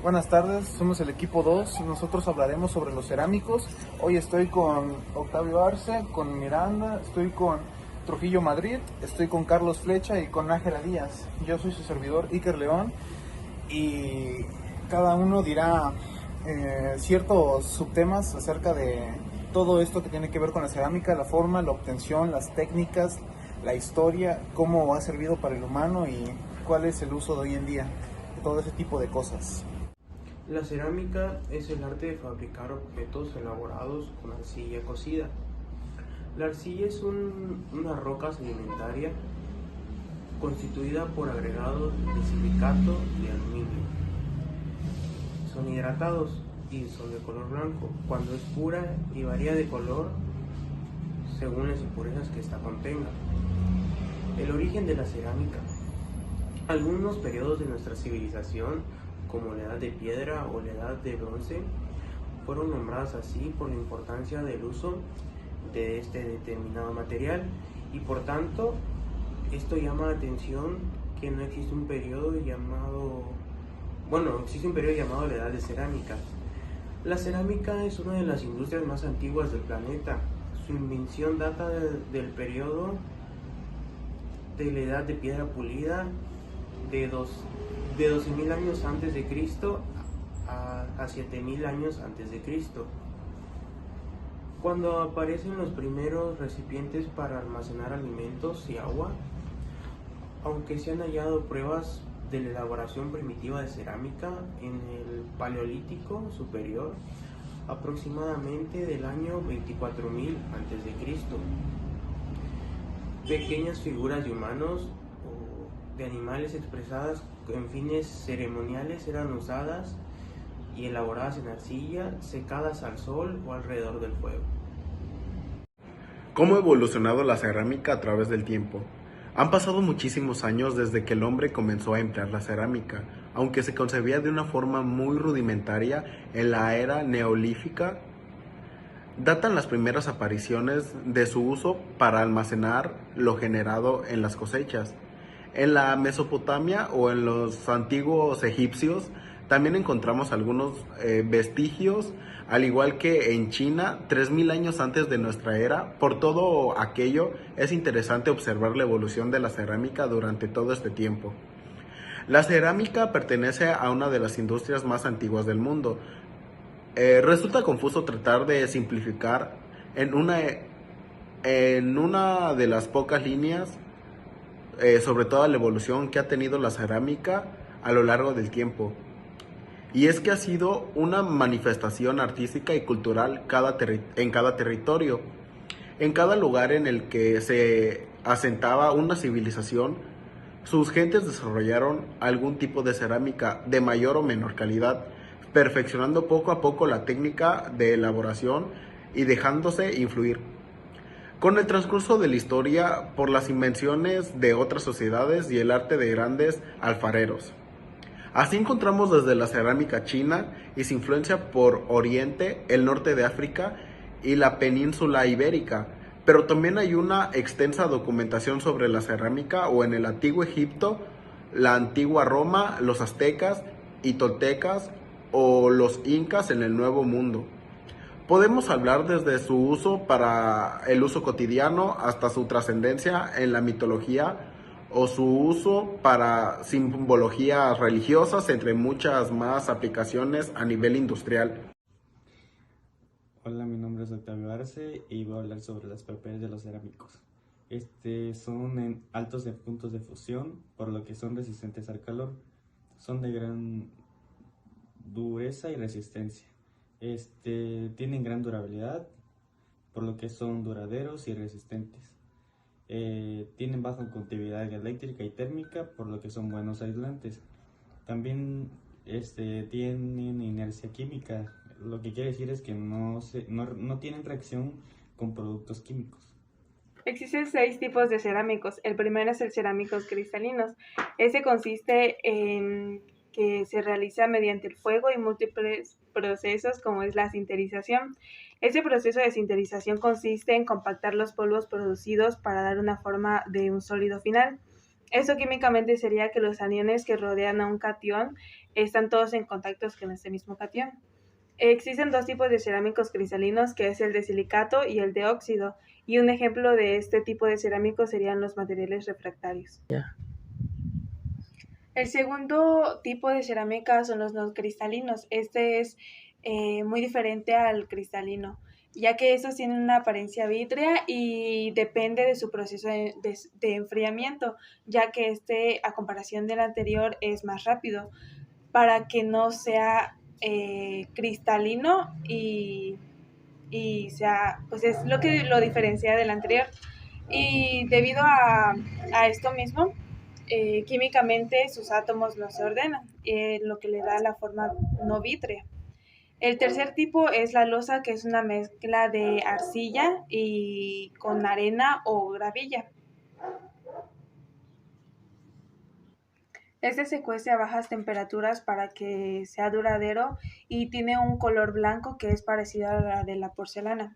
Buenas tardes, somos el equipo 2. Nosotros hablaremos sobre los cerámicos. Hoy estoy con Octavio Arce, con Miranda, estoy con Trujillo Madrid, estoy con Carlos Flecha y con Ángela Díaz. Yo soy su servidor Iker León y cada uno dirá ciertos subtemas acerca de todo esto que tiene que ver con la cerámica, la forma, la obtención, las técnicas, la historia, cómo ha servido para el humano y cuál es el uso de hoy en día, todo ese tipo de cosas. La cerámica es el arte de fabricar objetos elaborados con arcilla cocida. La arcilla es una roca sedimentaria constituida por agregados de silicato y aluminio. Son hidratados y son de color blanco cuando es pura y varía de color según las impurezas que ésta contenga. El origen de la cerámica. Algunos periodos de nuestra civilización, como la Edad de Piedra o la Edad de Bronce, fueron nombradas así por la importancia del uso de este determinado material y por tanto esto llama la atención que no existe un periodo llamado, existe un periodo llamado la Edad de Cerámica. La cerámica es una de las industrias más antiguas del planeta. Su invención data del periodo de la Edad de Piedra Pulida de 12.000 años antes de Cristo a 7.000 años antes de Cristo, cuando aparecen los primeros recipientes para almacenar alimentos y agua. Aunque se han hallado pruebas de la elaboración primitiva de cerámica en el Paleolítico Superior, aproximadamente del año 24.000 antes de Cristo. Pequeñas figuras de humanos o de animales expresadas en fines ceremoniales eran usadas y elaboradas en arcilla, secadas al sol o alrededor del fuego. ¿Cómo ha evolucionado la cerámica a través del tiempo? Han pasado muchísimos años desde que el hombre comenzó a emplear la cerámica, aunque se concebía de una forma muy rudimentaria en la era neolítica. Datan las primeras apariciones de su uso para almacenar lo generado en las cosechas. En la Mesopotamia o en los antiguos egipcios también encontramos algunos vestigios, al igual que en China, 3000 años antes de nuestra era. Por todo aquello, es interesante observar la evolución de la cerámica durante todo este tiempo. La cerámica pertenece a una de las industrias más antiguas del mundo. Resulta confuso tratar de simplificar en una de las pocas líneas sobre toda la evolución que ha tenido la cerámica a lo largo del tiempo. Y es que ha sido una manifestación artística y cultural en cada territorio. En cada lugar en el que se asentaba una civilización, sus gentes desarrollaron algún tipo de cerámica de mayor o menor calidad, perfeccionando poco a poco la técnica de elaboración y dejándose influir con el transcurso de la historia por las invenciones de otras sociedades y el arte de grandes alfareros. Así encontramos desde la cerámica china y su influencia por Oriente, el norte de África y la península ibérica, pero también hay una extensa documentación sobre la cerámica o en el antiguo Egipto, la antigua Roma, los aztecas y toltecas o los incas en el Nuevo Mundo. Podemos hablar desde su uso para el uso cotidiano hasta su trascendencia en la mitología o su uso para simbologías religiosas, entre muchas más aplicaciones a nivel industrial. Hola, mi nombre es Octavio Arce y voy a hablar sobre las propiedades de los cerámicos. Son altos de puntos de fusión, por lo que son resistentes al calor. Son de gran dureza y resistencia. Tienen gran durabilidad, por lo que son duraderos y resistentes. Tienen baja conductividad eléctrica y térmica, por lo que son buenos aislantes. También tienen inercia química, lo que quiere decir es que no tienen reacción con productos químicos. Existen 6 tipos de cerámicos. El primero es el cerámicos cristalinos. Este consiste en que se realiza mediante el fuego y múltiples procesos como es la sinterización. Este proceso de sinterización consiste en compactar los polvos producidos para dar una forma de un sólido final. Eso químicamente sería que los aniones que rodean a un catión están todos en contacto con este mismo catión. Existen dos tipos de cerámicos cristalinos, que es el de silicato y el de óxido, y un ejemplo de este tipo de cerámicos serían los materiales refractarios. El segundo tipo de cerámica son los no cristalinos. Este es muy diferente al cristalino, ya que estos tienen una apariencia vítrea y depende de su proceso de enfriamiento, ya que este, a comparación del anterior, es más rápido, para que no sea cristalino y sea, pues es lo que lo diferencia del anterior. Y debido a esto mismo, químicamente sus átomos no se ordenan, lo que le da la forma no vítrea. El tercer tipo es la losa, que es una mezcla de arcilla y con arena o gravilla. Este se cuece a bajas temperaturas para que sea duradero y tiene un color blanco que es parecido a la de la porcelana.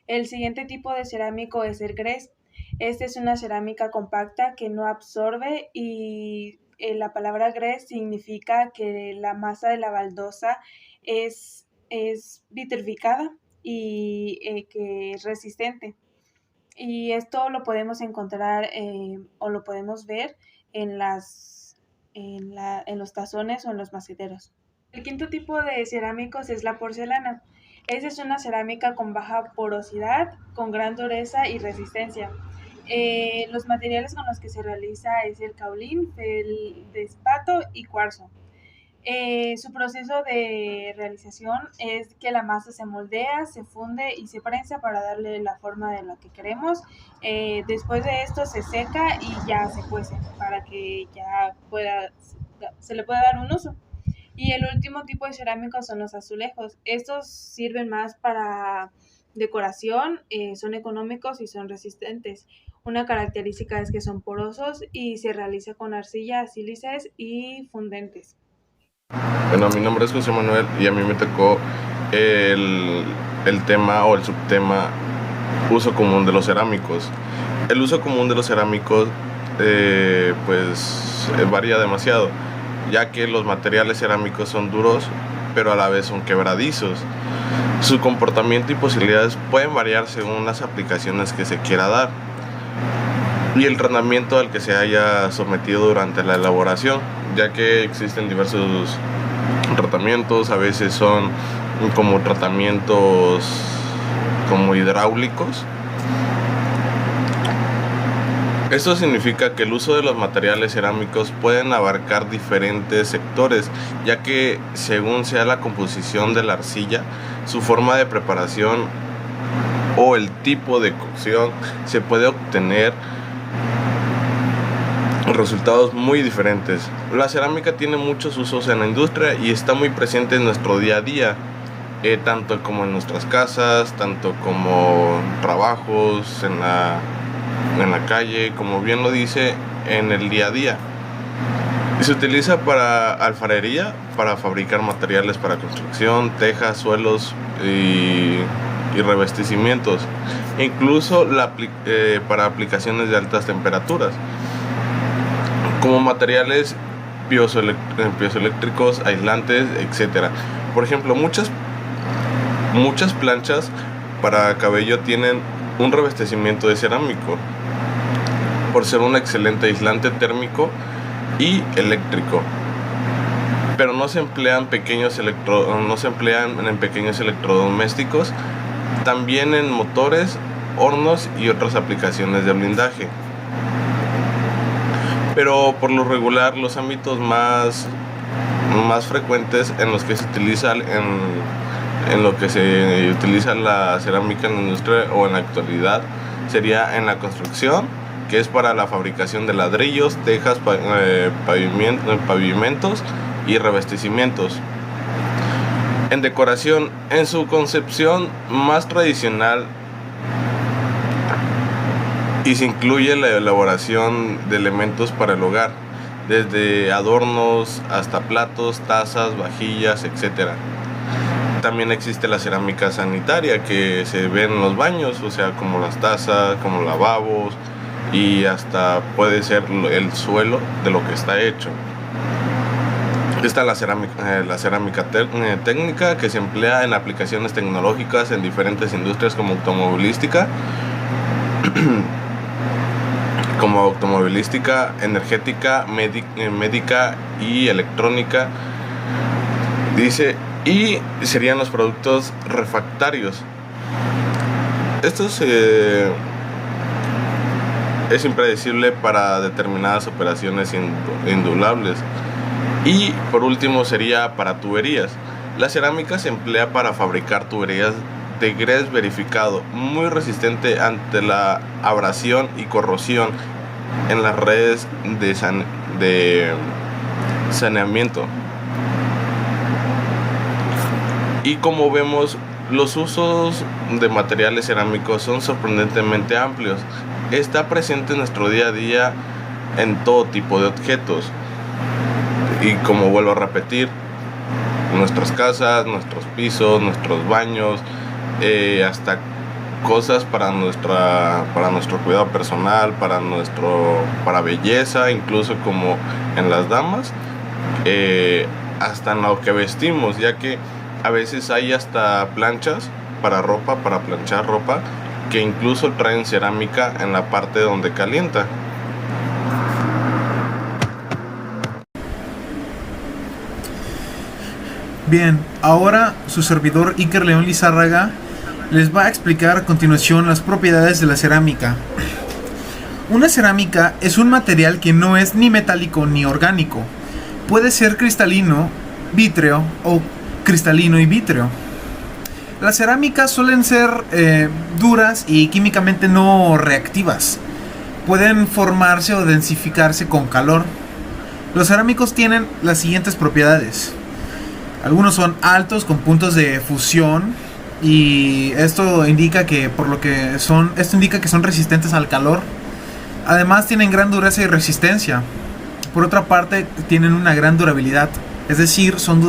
El siguiente tipo de cerámico es el grés. Esta es una cerámica compacta que no absorbe y la palabra grés significa que la masa de la baldosa es vitrificada y que es resistente. Y esto lo podemos encontrar o lo podemos ver en los tazones o en los maceteros. El quinto tipo de cerámicos es la porcelana. Esta es una cerámica con baja porosidad, con gran dureza y resistencia. Los materiales con los que se realiza es el caolín, feldespato y cuarzo. Su proceso de realización es que la masa se moldea, se funde y se prensa para darle la forma de la que queremos. Después de esto se seca y ya se cuece para que ya se le pueda dar un uso. Y el último tipo de cerámicos son los azulejos. Estos sirven más para decoración, son económicos y son resistentes. Una característica es que son porosos y se realiza con arcilla, sílices y fundentes. Bueno, mi nombre es José Manuel y a mí me tocó el tema o el subtema uso común de los cerámicos. El uso común de los cerámicos varía demasiado, ya que los materiales cerámicos son duros pero a la vez son quebradizos. Su comportamiento y posibilidades pueden variar según las aplicaciones que se quiera dar y el tratamiento al que se haya sometido durante la elaboración, ya que existen diversos tratamientos. A veces son como tratamientos como hidráulicos. Esto significa que el uso de los materiales cerámicos pueden abarcar diferentes sectores, ya que según sea la composición de la arcilla, su forma de preparación o el tipo de cocción, se puede obtener resultados muy diferentes. La cerámica tiene muchos usos en la industria y está muy presente en nuestro día a día, tanto como en nuestras casas, tanto como trabajos en la calle, como bien lo dice, en el día a día. Y se utiliza para alfarería, para fabricar materiales para construcción, tejas, suelos y revestimientos, incluso para aplicaciones de altas temperaturas, como materiales piezoeléctricos, aislantes, etc. Por ejemplo, muchas planchas para cabello tienen un revestimiento de cerámico, por ser un excelente aislante térmico y eléctrico. Pero no se emplean en pequeños electrodomésticos, también en motores, hornos y otras aplicaciones de blindaje. Pero por lo regular, los ámbitos más frecuentes en los que se utiliza la cerámica en la industria o en la actualidad sería en la construcción, que es para la fabricación de ladrillos, tejas, pavimentos y revestimientos. En decoración, en su concepción más tradicional, y se incluye la elaboración de elementos para el hogar, desde adornos hasta platos, tazas, vajillas, etc. También existe la cerámica sanitaria que se ve en los baños, o sea, como las tazas, como lavabos y hasta puede ser el suelo de lo que está hecho. Esta es la cerámica técnica, que se emplea en aplicaciones tecnológicas en diferentes industrias como automovilística, energética, médica y electrónica. Dice, y serían los productos refractarios. Estos es impredecible para determinadas operaciones indudable. Y por último sería para tuberías. La cerámica se emplea para fabricar tuberías de grés verificado, muy resistente ante la abrasión y corrosión en las redes de saneamiento. Y como vemos, los usos de materiales cerámicos son sorprendentemente amplios. Está presente en nuestro día a día en todo tipo de objetos. Y como vuelvo a repetir, nuestras casas, nuestros pisos, nuestros baños, hasta cosas para nuestro cuidado personal, para belleza, incluso como en las damas, hasta en lo que vestimos, ya que a veces hay hasta planchas para planchar ropa, que incluso traen cerámica en la parte donde calienta. Bien, ahora su servidor Iker León Lizárraga les va a explicar a continuación las propiedades de la cerámica. Una cerámica es un material que no es ni metálico ni orgánico. Puede ser cristalino, vítreo o cristalino y vítreo. Las cerámicas suelen ser duras y químicamente no reactivas. Pueden formarse o densificarse con calor. Los cerámicos tienen las siguientes propiedades. Algunos son altos con puntos de fusión, y esto indica que son resistentes al calor. Además tienen gran dureza y resistencia. Por otra parte, tienen una gran durabilidad, es decir, son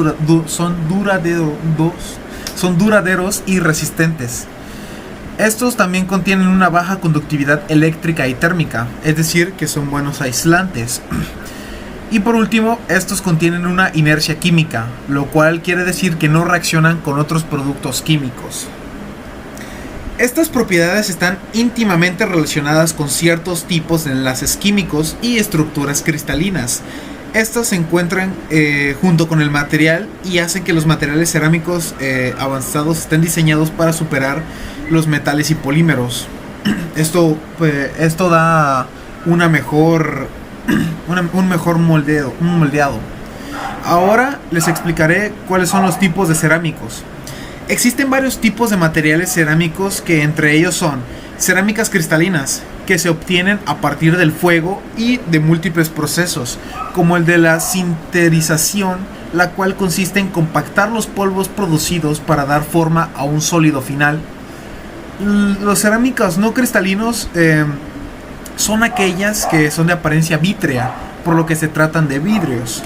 duraderos y resistentes. Estos también contienen una baja conductividad eléctrica y térmica, es decir, que son buenos aislantes. Y por último, estos contienen una inercia química, lo cual quiere decir que no reaccionan con otros productos químicos. Estas propiedades están íntimamente relacionadas con ciertos tipos de enlaces químicos y estructuras cristalinas. Estas se encuentran junto con el material y hacen que los materiales cerámicos avanzados estén diseñados para superar los metales y polímeros. Esto da un mejor moldeado. Ahora les explicaré cuáles son los tipos de cerámicos. Existen varios tipos de materiales cerámicos, que entre ellos son cerámicas cristalinas, que se obtienen a partir del fuego y de múltiples procesos, como el de la sinterización, la cual consiste en compactar los polvos producidos para dar forma a un sólido final. Los cerámicos no cristalinos son aquellas que son de apariencia vítrea, por lo que se tratan de vidrios.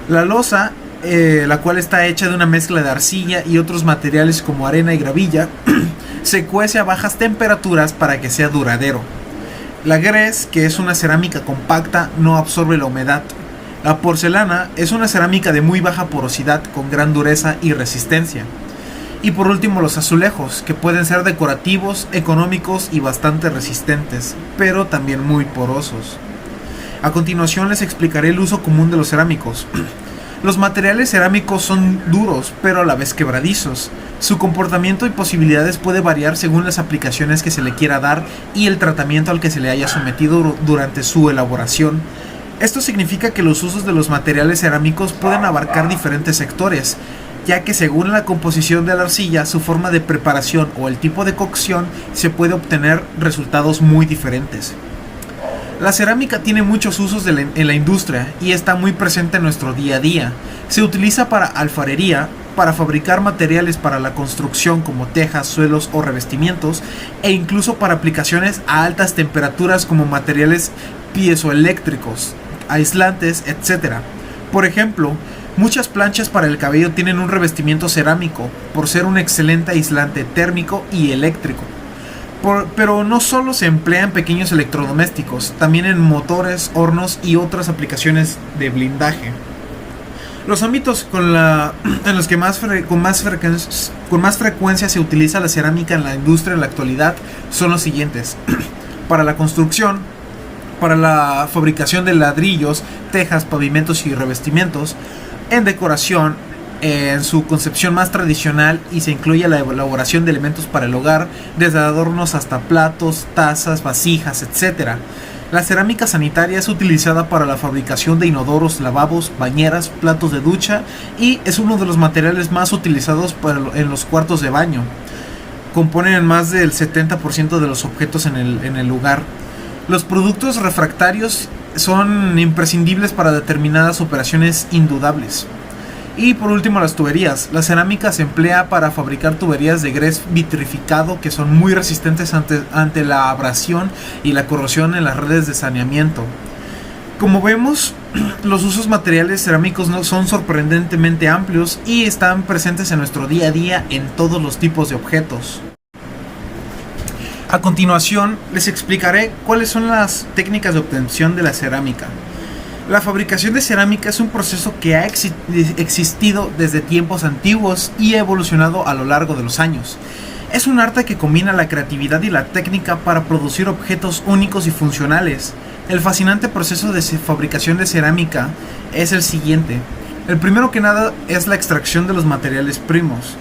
La loza, la cual está hecha de una mezcla de arcilla y otros materiales como arena y gravilla, se cuece a bajas temperaturas para que sea duradero. La grés, que es una cerámica compacta, no absorbe la humedad. La porcelana es una cerámica de muy baja porosidad, con gran dureza y resistencia. Y por último, los azulejos, que pueden ser decorativos, económicos y bastante resistentes, pero también muy porosos. A continuación les explicaré el uso común de los cerámicos. Los materiales cerámicos son duros, pero a la vez quebradizos. Su comportamiento y posibilidades puede variar según las aplicaciones que se le quiera dar y el tratamiento al que se le haya sometido durante su elaboración. Esto significa que los usos de los materiales cerámicos pueden abarcar diferentes sectores, ya que según la composición de la arcilla, su forma de preparación o el tipo de cocción, se puede obtener resultados muy diferentes. La cerámica tiene muchos usos en la industria y está muy presente en nuestro día a día. Se utiliza para alfarería, para fabricar materiales para la construcción como tejas, suelos o revestimientos, e incluso para aplicaciones a altas temperaturas como materiales piezoeléctricos, aislantes, etc. Por ejemplo, muchas planchas para el cabello tienen un revestimiento cerámico por ser un excelente aislante térmico y eléctrico. Pero no solo se emplea en pequeños electrodomésticos, también en motores, hornos y otras aplicaciones de blindaje. Los ámbitos en los que con más frecuencia se utiliza la cerámica en la industria en la actualidad son los siguientes: para la construcción, para la fabricación de ladrillos, tejas, pavimentos y revestimientos, en decoración, en su concepción más tradicional, y se incluye la elaboración de elementos para el hogar, desde adornos hasta platos, tazas, vasijas, etc. La cerámica sanitaria es utilizada para la fabricación de inodoros, lavabos, bañeras, platos de ducha, y es uno de los materiales más utilizados en los cuartos de baño. Componen más del 70% de los objetos en el lugar. Los productos refractarios son imprescindibles para determinadas operaciones indudables. Y por último, las tuberías. La cerámica se emplea para fabricar tuberías de grés vitrificado que son muy resistentes ante la abrasión y la corrosión en las redes de saneamiento. Como vemos, los usos materiales cerámicos son sorprendentemente amplios y están presentes en nuestro día a día en todos los tipos de objetos. A continuación, les explicaré cuáles son las técnicas de obtención de la cerámica. La fabricación de cerámica es un proceso que ha existido desde tiempos antiguos y ha evolucionado a lo largo de los años. Es un arte que combina la creatividad y la técnica para producir objetos únicos y funcionales. El fascinante proceso de fabricación de cerámica es el siguiente. El primero que nada es la extracción de los materiales primos.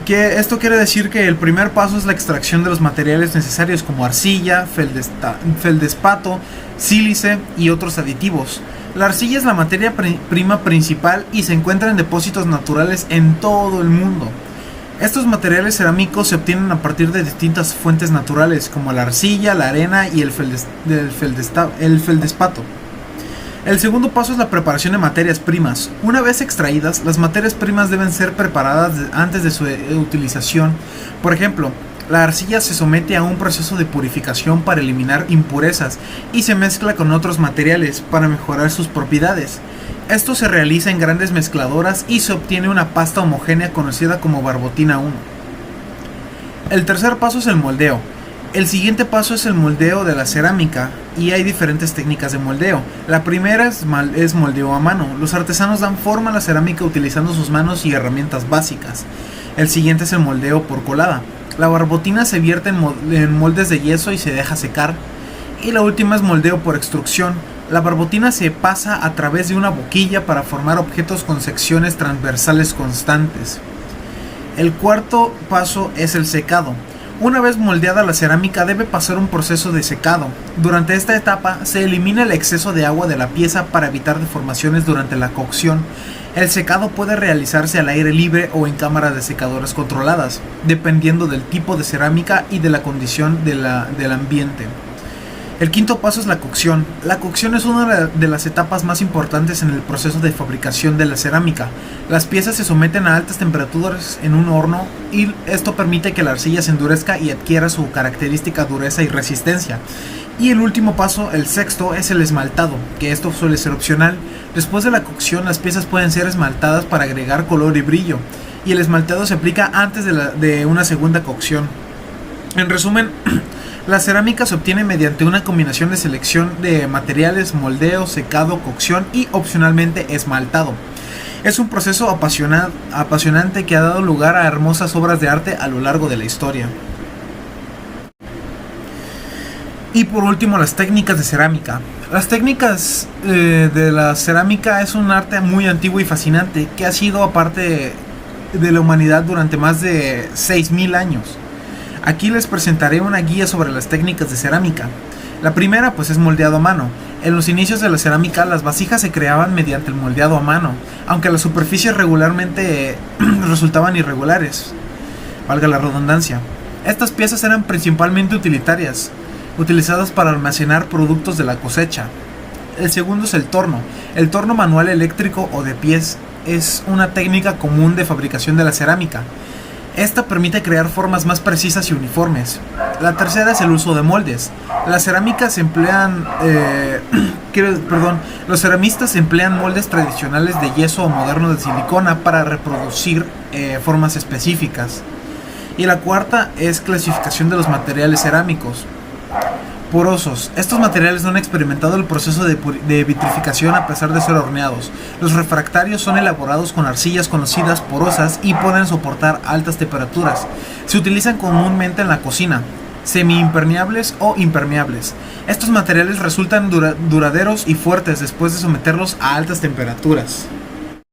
Esto quiere decir que el primer paso es la extracción de los materiales necesarios como arcilla, feldespato, sílice y otros aditivos. La arcilla es la materia prima principal y se encuentra en depósitos naturales en todo el mundo. Estos materiales cerámicos se obtienen a partir de distintas fuentes naturales como la arcilla, la arena y el feldespato. El segundo paso es la preparación de materias primas. Una vez extraídas, las materias primas deben ser preparadas antes de su utilización. Por ejemplo, la arcilla se somete a un proceso de purificación para eliminar impurezas y se mezcla con otros materiales para mejorar sus propiedades. Esto se realiza en grandes mezcladoras y se obtiene una pasta homogénea conocida como barbotina 1. El tercer paso es el moldeo. El siguiente paso es el moldeo de la cerámica y hay diferentes técnicas de moldeo. La primera es moldeo a mano. Los artesanos dan forma a la cerámica utilizando sus manos y herramientas básicas. El siguiente es el moldeo por colada. La barbotina se vierte en moldes de yeso y se deja secar. Y la última es moldeo por extrusión. La barbotina se pasa a través de una boquilla para formar objetos con secciones transversales constantes. El cuarto paso es el secado. Una vez moldeada la cerámica debe pasar un proceso de secado. Durante esta etapa se elimina el exceso de agua de la pieza para evitar deformaciones durante la cocción. El secado puede realizarse al aire libre o en cámaras de secadores controladas, dependiendo del tipo de cerámica y de la condición del ambiente. El quinto paso es la cocción. La cocción es una de las etapas más importantes en el proceso de fabricación de la cerámica. Las piezas se someten a altas temperaturas en un horno y esto permite que la arcilla se endurezca y adquiera su característica dureza y resistencia. Y el último paso, el sexto, es el esmaltado, que esto suele ser opcional. Después de la cocción, las piezas pueden ser esmaltadas para agregar color y brillo, y el esmaltado se aplica antes de una segunda cocción. En resumen, la cerámica se obtiene mediante una combinación de selección de materiales, moldeo, secado, cocción y opcionalmente esmaltado. Es un proceso apasionante que ha dado lugar a hermosas obras de arte a lo largo de la historia. Y por último, las técnicas de cerámica. Las técnicas de la cerámica es un arte muy antiguo y fascinante que ha sido parte de la humanidad durante más de 6.000 años. Aquí les presentaré una guía sobre las técnicas de cerámica. La primera pues es moldeado a mano. En los inicios de la cerámica las vasijas se creaban mediante el moldeado a mano, aunque las superficies regularmente resultaban irregulares, valga la redundancia. Estas piezas eran principalmente utilitarias, utilizadas para almacenar productos de la cosecha. El segundo es el torno. El torno manual eléctrico o de pies es una técnica común de fabricación de la cerámica. Esta permite crear formas más precisas y uniformes. La tercera es el uso de moldes. Las cerámicas emplean, los ceramistas emplean moldes tradicionales de yeso o modernos de silicona para reproducir formas específicas. Y la cuarta es clasificación de los materiales cerámicos. Porosos. Estos materiales no han experimentado el proceso de vitrificación a pesar de ser horneados. Los refractarios son elaborados con arcillas conocidas porosas y pueden soportar altas temperaturas. Se utilizan comúnmente en la cocina, semi-impermeables o impermeables. Estos materiales resultan duraderos y fuertes después de someterlos a altas temperaturas.